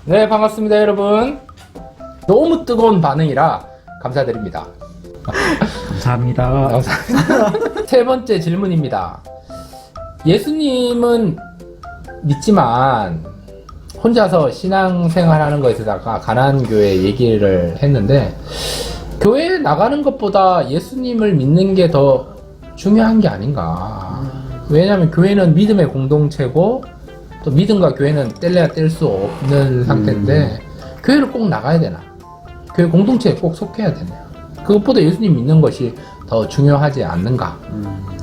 네, 반갑습니다, 여러분. 너무 뜨거운 반응이라 감사드립니다. 감사합니다. 감사합니다. 세 번째 질문입니다. 예수님은 믿지만 혼자서 신앙생활하는 것에 있어서 가나안교회 얘기를 했는데, 교회에 나가는 것보다 예수님을 믿는 게 더 중요한 게 아닌가. 왜냐하면 교회는 믿음의 공동체고, 또 믿음과 교회는 뗄래야 뗄 수 없는 상태인데, 교회를 꼭 나가야 되나? 교회 공동체에 꼭 속해야 되냐? 그것보다 예수님 믿는 것이 더 중요하지 않는가?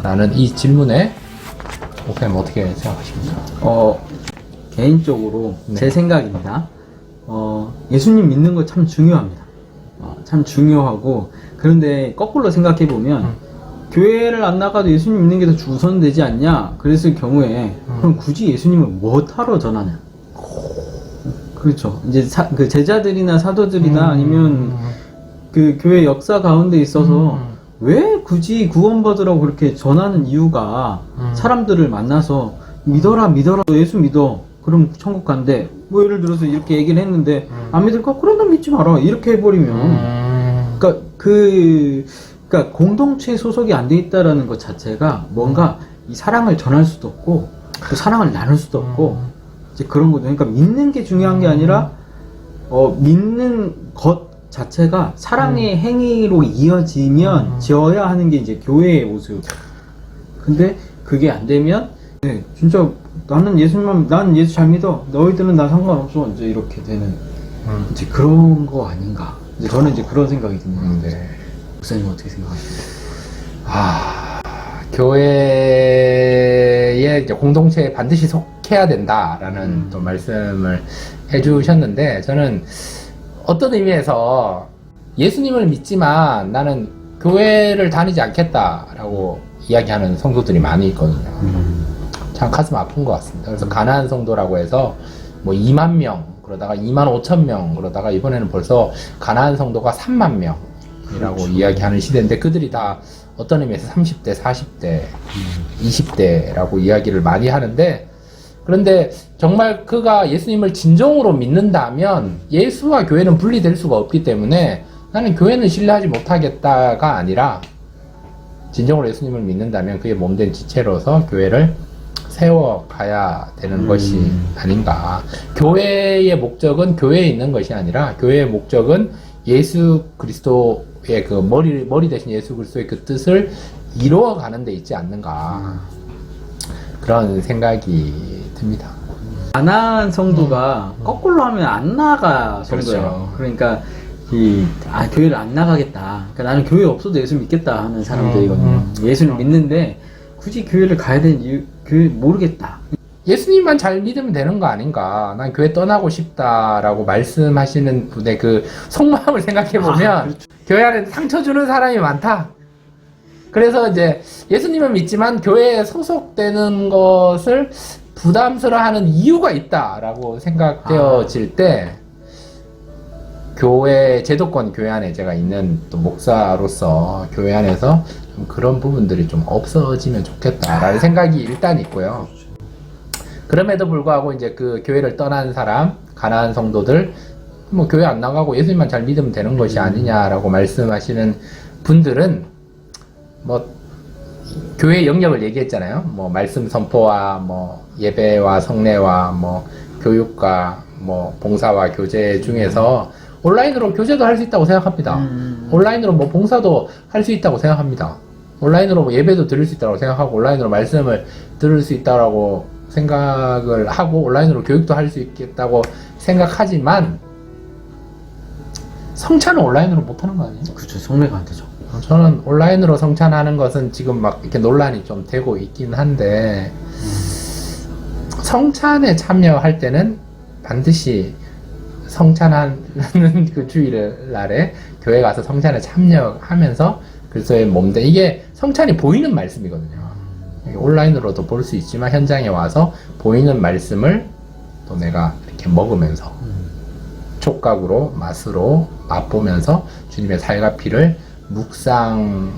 라는 이 질문에 목사님 어떻게 생각하십니까? 개인적으로 네. 제 생각입니다. 예수님 믿는 거 참 중요합니다. 참 중요하고, 그런데 거꾸로 생각해보면, 교회를 안 나가도 예수님 믿는 게 더 우선되지 않냐? 그랬을 경우에, 그럼 굳이 예수님을 뭐 하러 전하냐? 그렇죠. 이제 그 제자들이나 사도들이나 아니면 그 교회 역사 가운데 있어서 왜 굳이 구원받으라고 그렇게 전하는 이유가 사람들을 만나서 믿어라, 예수 믿어. 그럼 천국 간대. 뭐 예를 들어서 이렇게 얘기를 했는데 안 믿을까? 그럼 난 믿지 마라. 이렇게 해버리면. 그러니까 공동체 소속이 안 돼 있다라는 것 자체가 뭔가 이 사랑을 전할 수도 없고 또 사랑을 나눌 수도 없고 이제 그런 거죠. 그러니까 믿는 게 중요한 게 아니라 믿는 것 자체가 사랑의 행위로 이어지면 지어야 하는 게 이제 교회의 모습. 근데 그게 안 되면 네, 진짜 나는 예수 잘 믿어. 너희들은 나 상관없어. 이제 이렇게 되는 이제 그런 거 아닌가. 이제 저는 이제 그런 생각이 드는데. 네. 목사님 어떻게 생각하십니까? 교회의 이제 공동체에 반드시 속해야 된다라는 또 말씀을 해주셨는데, 저는 어떤 의미에서 예수님을 믿지만 나는 교회를 다니지 않겠다라고 이야기하는 성도들이 많이 있거든요. 참 가슴 아픈 것 같습니다. 그래서 가나안 성도라고 해서 뭐 2만 명, 그러다가 2만 5천 명, 그러다가 이번에는 벌써 가나안 성도가 3만 명. 이라고 그렇죠. 이야기하는 시대인데, 그들이 다 어떤 의미에서 30대, 40대, 20대라고 이야기를 많이 하는데, 그런데 정말 그가 예수님을 진정으로 믿는다면 예수와 교회는 분리될 수가 없기 때문에 나는 교회는 신뢰하지 못하겠다가 아니라 진정으로 예수님을 믿는다면 그의 몸된 지체로서 교회를 세워가야 되는 것이 아닌가. 교회의 목적은 교회에 있는 것이 아니라 교회의 목적은 예수 그리스도의 그 머리 대신 예수 그리스도의 그 뜻을 이루어가는 데 있지 않는가. 그런 생각이 듭니다. 가나안 성도가 거꾸로 하면 안 나가 성도예요. 그렇죠. 그러니까 교회를 안 나가겠다. 그러니까 나는 교회 없어도 예수 믿겠다 하는 사람들이거든요. 예수를 믿는데 굳이 교회를 가야 되는 이유, 교회 모르겠다. 예수님만 잘 믿으면 되는 거 아닌가. 난 교회 떠나고 싶다라고 말씀하시는 분의 그 속마음을 생각해보면, 그렇죠. 교회 안에 상처 주는 사람이 많다. 그래서 이제 예수님은 믿지만 교회에 소속되는 것을 부담스러워하는 이유가 있다라고 생각되어질 때, 교회 제도권 교회 안에 제가 있는 또 목사로서 교회 안에서 좀 그런 부분들이 좀 없어지면 좋겠다라는 생각이 일단 있고요. 그럼에도 불구하고 이제 그 교회를 떠난 사람, 가나안 성도들, 뭐 교회 안 나가고 예수님만 잘 믿으면 되는 것이 아니냐라고 말씀하시는 분들은 뭐 교회의 영역을 얘기했잖아요. 뭐 말씀 선포와 뭐 예배와 성례와 뭐 교육과 뭐 봉사와 교제 중에서 온라인으로 교제도 할 수 있다고 생각합니다. 온라인으로 뭐 봉사도 할 수 있다고 생각합니다. 온라인으로 뭐 예배도 드릴 수 있다고 생각하고, 온라인으로 말씀을 들을 수 있다고 생각을 하고, 온라인으로 교육도 할 수 있겠다고 생각하지만, 성찬은 온라인으로 못하는 거 아니에요? 그렇죠. 성례가 안 되죠. 저는 온라인으로 성찬하는 것은 지금 막 이렇게 논란이 좀 되고 있긴 한데, 성찬에 참여할 때는 반드시 성찬하는 그 주일날에 교회 가서 성찬에 참여하면서 그리스도의 몸된, 이게 성찬이 보이는 말씀이거든요. 온라인으로도 볼 수 있지만 현장에 와서 보이는 말씀을 또 내가 이렇게 먹으면서 촉각으로, 맛으로 맛보면서 주님의 살과 피를 묵상을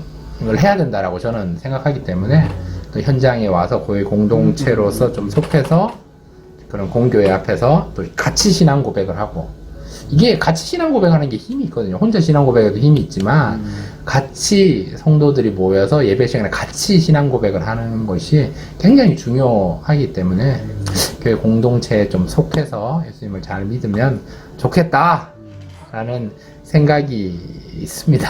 해야 된다라고 저는 생각하기 때문에, 또 현장에 와서 거의 공동체로서 좀 속해서 그런 공교회 앞에서 또 같이 신앙 고백을 하고, 이게 같이 신앙 고백하는 게 힘이 있거든요. 혼자 신앙 고백에도 힘이 있지만 같이 성도들이 모여서 예배 시간에 같이 신앙 고백을 하는 것이 굉장히 중요하기 때문에 교회 공동체에 좀 속해서 예수님을 잘 믿으면 좋겠다라는 생각이 있습니다.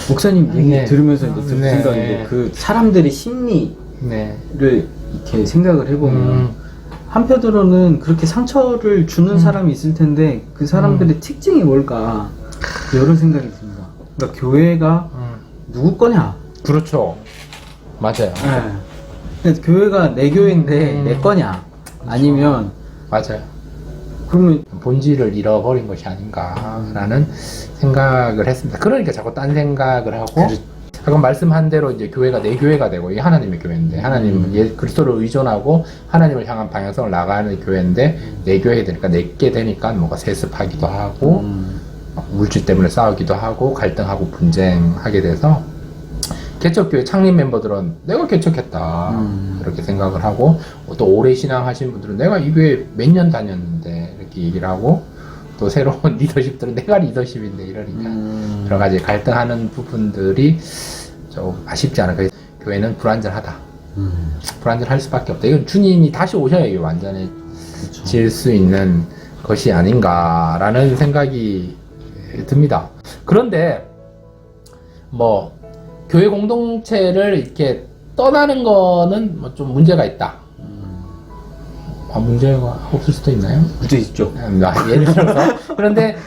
목사님 얘기 네. 들으면서 이제 든 네. 생각인데 그 사람들의 심리를 네. 이렇게 생각을 해보면 한편으로는 그렇게 상처를 주는 사람이 있을 텐데 그 사람들의 특징이 뭘까 이런 생각이 듭니다. 그러니까 교회가 누구 거냐? 그렇죠. 맞아요. 네. 근데 교회가 내 교회인데 내 거냐? 아니면 맞아요. 그러면 본질을 잃어버린 것이 아닌가라는 생각을 했습니다. 그러니까 자꾸 딴 생각을 하고, 아까 말씀한 대로 이제 교회가 내 교회가 되고, 이게 하나님의 교회인데, 하나님은 그리스도를 의존하고 하나님을 향한 방향성을 나가는 교회인데, 내 교회 되니까, 내게 되니까 뭔가 세습하기도 하고, 물질 때문에 싸우기도 하고, 갈등하고 분쟁하게 돼서, 개척교회 창립 멤버들은 내가 개척했다 이렇게 생각을 하고, 또 오래 신앙하신 분들은 내가 이 교회 몇 년 다녔는데 이렇게 얘기를 하고, 또 새로운 리더십들은 내가 리더십인데 이러니까 여러 가지 갈등하는 부분들이 좀 아쉽지 않을까. 교회는 불완전하다. 불완전할 수밖에 없다. 이건 주님이 다시 오셔야 이게 완전해질 수 있는 것이 아닌가라는 생각이 듭니다. 그런데 뭐 교회 공동체를 이렇게 떠나는 거는 뭐 좀 문제가 있다. 문제가 없을 수도 있나요? 문제 있죠. 예를 들어서. 그런데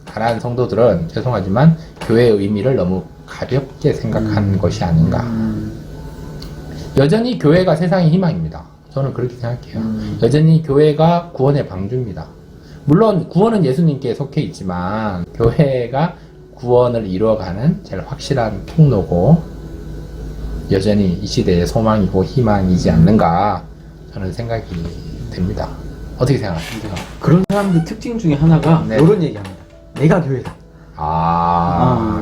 가난한 성도들은 죄송하지만 교회의 의미를 너무 가볍게 생각한 것이 아닌가. 여전히 교회가 세상의 희망입니다. 저는 그렇게 생각해요. 여전히 교회가 구원의 방주입니다. 물론 구원은 예수님께 속해 있지만 교회가 구원을 이루어가는 제일 확실한 통로고 여전히 이 시대의 소망이고 희망이지 않는가 저는 생각이 됩니다. 어떻게 생각하십니까? 그런 사람들 특징 중에 하나가 네. 이런 얘기합니다. 내가 교회다.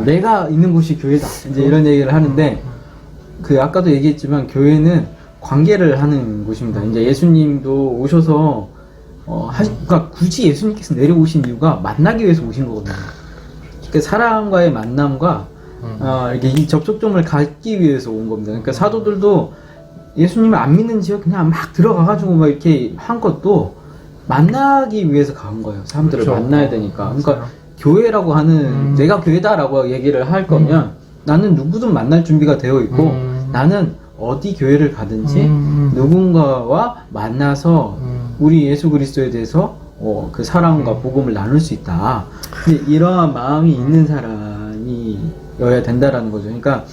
내가 있는 곳이 교회다. 이제 이런 얘기를 하는데 그 아까도 얘기했지만 교회는 관계를 하는 곳입니다. 이제 예수님도 오셔서 그러니까 굳이 예수님께서 내려오신 이유가 만나기 위해서 오신 거거든요. 그 사람과의 만남과 이렇게 이 접촉점을 갖기 위해서 온 겁니다. 그러니까 사도들도 예수님을 안 믿는 지역 그냥 막 들어가가지고 막 이렇게 한 것도 만나기 위해서 간 거예요. 사람들을 그렇죠. 만나야 되니까. 그러니까 교회라고 하는 내가 교회다라고 얘기를 할 거면 나는 누구든 만날 준비가 되어 있고 나는 어디 교회를 가든지 누군가와 만나서 우리 예수 그리스도에 대해서 그 사랑과 복음을 나눌 수 있다. 근데 이러한 마음이 있는 사람이어야 된다라는 거죠. 그러니까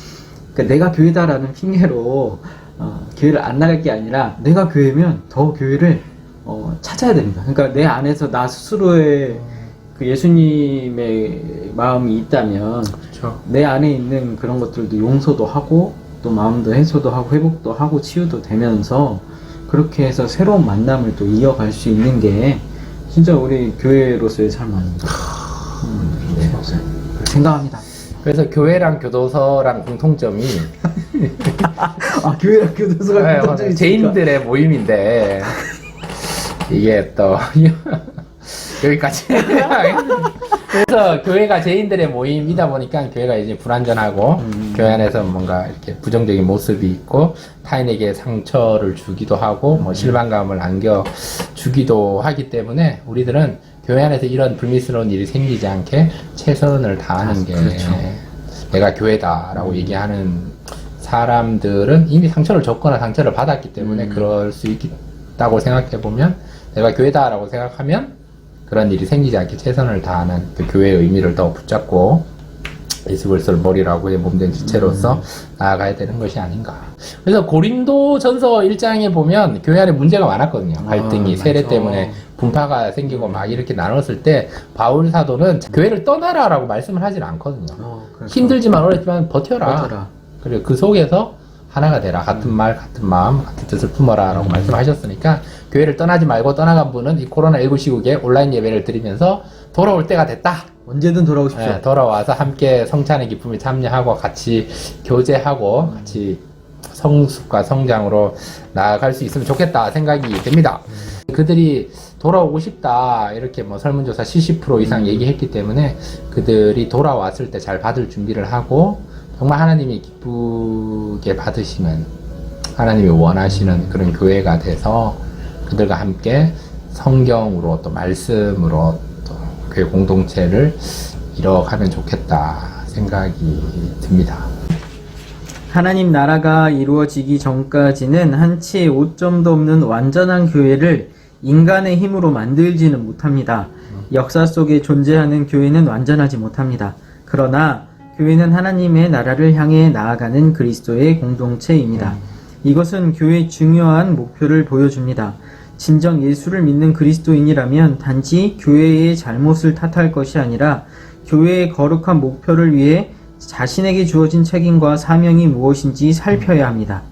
내가 교회다라는 핑계로 교회를 안 나갈 게 아니라 내가 교회면 더 교회를 찾아야 됩니다. 그러니까 내 안에서 나 스스로의 그 예수님의 마음이 있다면 그렇죠. 내 안에 있는 그런 것들도 용서도 하고 또 마음도 해소도 하고 회복도 하고 치유도 되면서 그렇게 해서 새로운 만남을 또 이어갈 수 있는 게 진짜 우리 교회로서의 삶 아닙니다. 네, 생각합니다. 그래서 교회랑 교도소랑 공통점이 교회랑 교도소가 공통점이 죄인들의 모임인데 이게 또 여기까지. 그래서 교회가 죄인들의 모임이다 보니까 교회가 이제 불완전하고 교회 안에서 뭔가 이렇게 부정적인 모습이 있고 타인에게 상처를 주기도 하고 뭐 실망감을 안겨주기도 하기 때문에 우리들은 교회 안에서 이런 불미스러운 일이 생기지 않게 최선을 다하는 게 그렇죠. 내가 교회다라고 얘기하는 사람들은 이미 상처를 줬거나 상처를 받았기 때문에 그럴 수 있다고 생각해 보면 내가 교회다라고 생각하면 그런 일이 생기지 않게 최선을 다하는 그 교회의 의미를 더 붙잡고 예수 그리스도를 머리라고 몸된 지체로서 나아가야 되는 것이 아닌가. 그래서 고린도 전서 1장에 보면 교회 안에 문제가 많았거든요. 갈등이 세례 때문에 분파가 생기고 막 이렇게 나눴을 때 바울 사도는 교회를 떠나라라고 말씀을 하진 않거든요. 힘들지만 어렵지만 버텨라. 그리고 그 속에서 하나가 되라. 같은 말, 같은 마음, 같은 뜻을 품어라 라고 말씀하셨으니까 교회를 떠나지 말고 떠나간 분은 이 코로나19 시국에 온라인 예배를 드리면서 돌아올 때가 됐다. 언제든 돌아오십시오. 네, 돌아와서 함께 성찬의 기쁨에 참여하고 같이 교제하고 같이 성숙과 성장으로 나아갈 수 있으면 좋겠다 생각이 듭니다. 그들이 돌아오고 싶다 이렇게 뭐 설문조사 70% 이상 얘기했기 때문에 그들이 돌아왔을 때 잘 받을 준비를 하고 정말 하나님이 기쁘게 받으시는, 하나님이 원하시는 그런 교회가 돼서 그들과 함께 성경으로 또 말씀으로 또 교회 공동체를 이뤄가면 좋겠다 생각이 듭니다. 하나님 나라가 이루어지기 전까지는 한 치의 오점도 없는 완전한 교회를 인간의 힘으로 만들지는 못합니다. 역사 속에 존재하는 교회는 완전하지 못합니다. 그러나 교회는 하나님의 나라를 향해 나아가는 그리스도의 공동체입니다. 이것은 교회의 중요한 목표를 보여줍니다. 진정 예수를 믿는 그리스도인이라면 단지 교회의 잘못을 탓할 것이 아니라 교회의 거룩한 목표를 위해 자신에게 주어진 책임과 사명이 무엇인지 살펴야 합니다.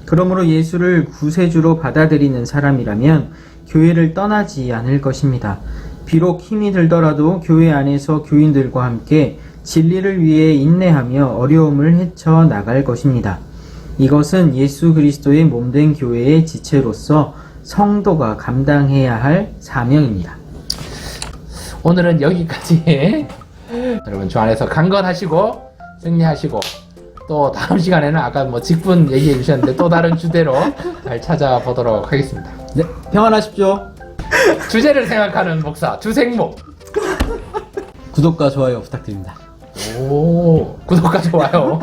그러므로 예수를 구세주로 받아들이는 사람이라면 교회를 떠나지 않을 것입니다. 비록 힘이 들더라도 교회 안에서 교인들과 함께 진리를 위해 인내하며 어려움을 헤쳐 나갈 것입니다. 이것은 예수 그리스도의 몸된 교회의 지체로서 성도가 감당해야 할 사명입니다. 오늘은 여기까지. 여러분 주 안에서 강건하시고 승리하시고 또 다음 시간에는 아까 뭐 직분 얘기해 주셨는데 또 다른 주제로 잘 찾아보도록 하겠습니다. 네, 평안하십시오. 주제를 생각하는 목사 주생목. 구독과 좋아요 부탁드립니다. 오, 구독과 좋아요.